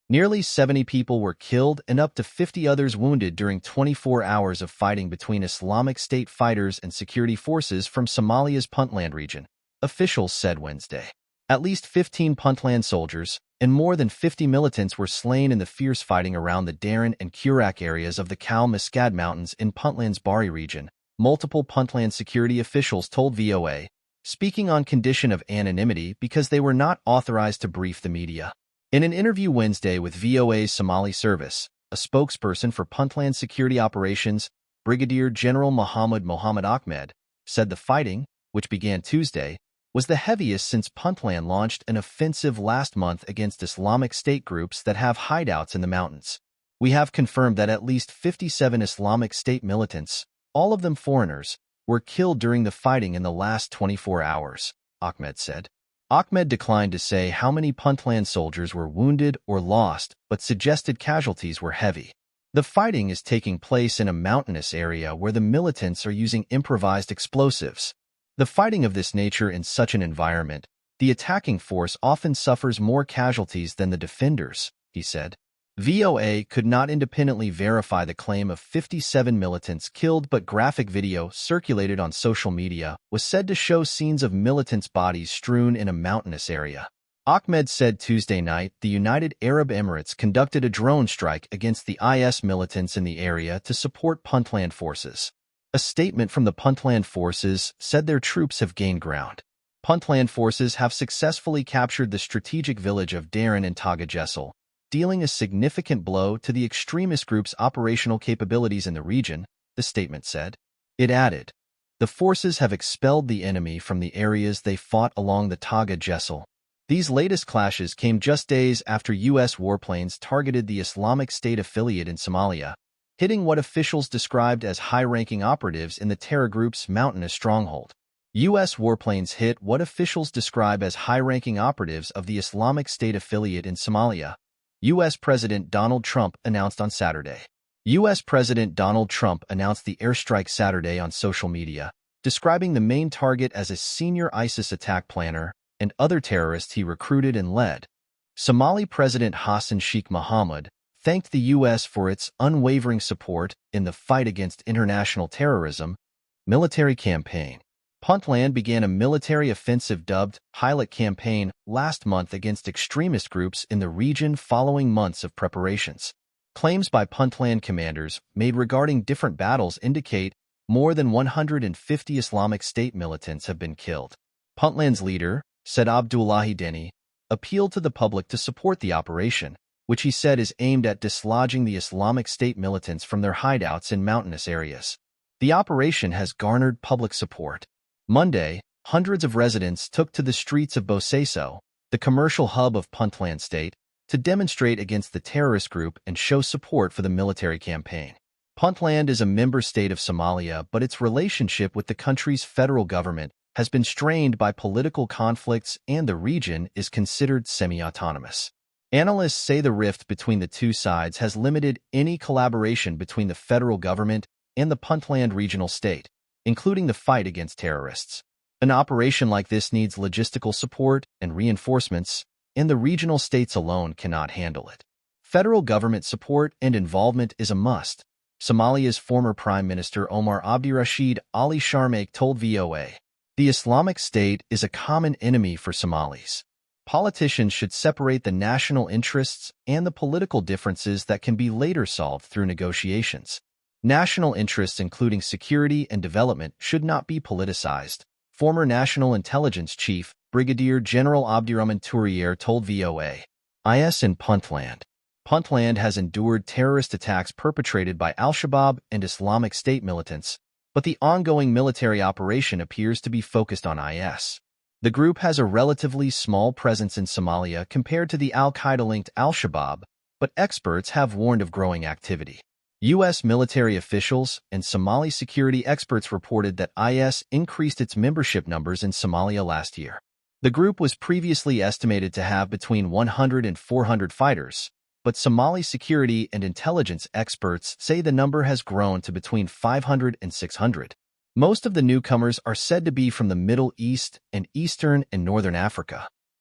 Nearly 70 people were killed and up to 50 others wounded during 24 hours of fighting between Islamic State fighters and security forces from Somalia's Puntland region, officials said Wednesday. At least 15 Puntland soldiers and more than 50 militants were slain in the fierce fighting around the Daran and Kurak areas of the Kal-Miskad Mountains in Puntland's Bari region, multiple Puntland security officials told VOA, speaking on condition of anonymity because they were not authorized to brief the media. In an interview Wednesday with VOA's Somali service, a spokesperson for Puntland Security Operations, Brigadier General Mohammed Ahmed, said the fighting, which began Tuesday, was the heaviest since Puntland launched an offensive last month against Islamic State groups that have hideouts in the mountains. We have confirmed that at least 57 Islamic State militants, all of them foreigners, were killed during the fighting in the last 24 hours, Ahmed said. Ahmed declined to say how many Puntland soldiers were wounded or lost, but suggested casualties were heavy. The fighting is taking place in a mountainous area where the militants are using improvised explosives. The fighting of this nature in such an environment, the attacking force often suffers more casualties than the defenders, he said. VOA could not independently verify the claim of 57 militants killed, but graphic video circulated on social media was said to show scenes of militants' bodies strewn in a mountainous area. Ahmed said Tuesday night the United Arab Emirates conducted a drone strike against the IS militants in the area to support Puntland forces. A statement from the Puntland forces said their troops have gained ground. Puntland forces have successfully captured the strategic village of Daran and Tagagesel, dealing a significant blow to the extremist group's operational capabilities in the region, the statement said. It added, the forces have expelled the enemy from the areas they fought along the Tagagesel. These latest clashes came just days after U.S. warplanes targeted the Islamic State affiliate in Somalia, hitting what officials described as high-ranking operatives in the terror group's mountainous stronghold. U.S. warplanes hit what officials describe as high-ranking operatives of the Islamic State affiliate in Somalia, U.S. President Donald Trump announced on Saturday. U.S. President Donald Trump announced the airstrike Saturday on social media, describing the main target as a senior ISIS attack planner and other terrorists he recruited and led. Somali President Hassan Sheikh Mohamud thanked the U.S. for its unwavering support in the fight against international terrorism military campaign. Puntland began a military offensive dubbed Pilot Campaign last month against extremist groups in the region following months of preparations. Claims by Puntland commanders made regarding different battles indicate more than 150 Islamic State militants have been killed. Puntland's leader, Said Abdullahi Deni, appealed to the public to support the operation, which he said is aimed at dislodging the Islamic State militants from their hideouts in mountainous areas. The operation has garnered public support. Monday, hundreds of residents took to the streets of Bosaso, the commercial hub of Puntland State, to demonstrate against the terrorist group and show support for the military campaign. Puntland is a member state of Somalia, but its relationship with the country's federal government has been strained by political conflicts and the region is considered semi-autonomous. Analysts say the rift between the two sides has limited any collaboration between the federal government and the Puntland regional state, including the fight against terrorists. An operation like this needs logistical support and reinforcements, and the regional states alone cannot handle it. Federal government support and involvement is a must, Somalia's former Prime Minister Omar Abdirashid Ali Sharmaake told VOA. The Islamic State is a common enemy for Somalis. Politicians should separate the national interests and the political differences that can be later solved through negotiations. National interests, including security and development, should not be politicized, former National Intelligence Chief Brigadier General Abdirahman Tourier told VOA. IS in Puntland. Puntland has endured terrorist attacks perpetrated by Al-Shabaab and Islamic State militants, but the ongoing military operation appears to be focused on IS. The group has a relatively small presence in Somalia compared to the Al-Qaeda-linked Al-Shabaab, but experts have warned of growing activity. U.S. military officials and Somali security experts reported that IS increased its membership numbers in Somalia last year. The group was previously estimated to have between 100 and 400 fighters, but Somali security and intelligence experts say the number has grown to between 500 and 600. Most of the newcomers are said to be from the Middle East and Eastern and Northern Africa.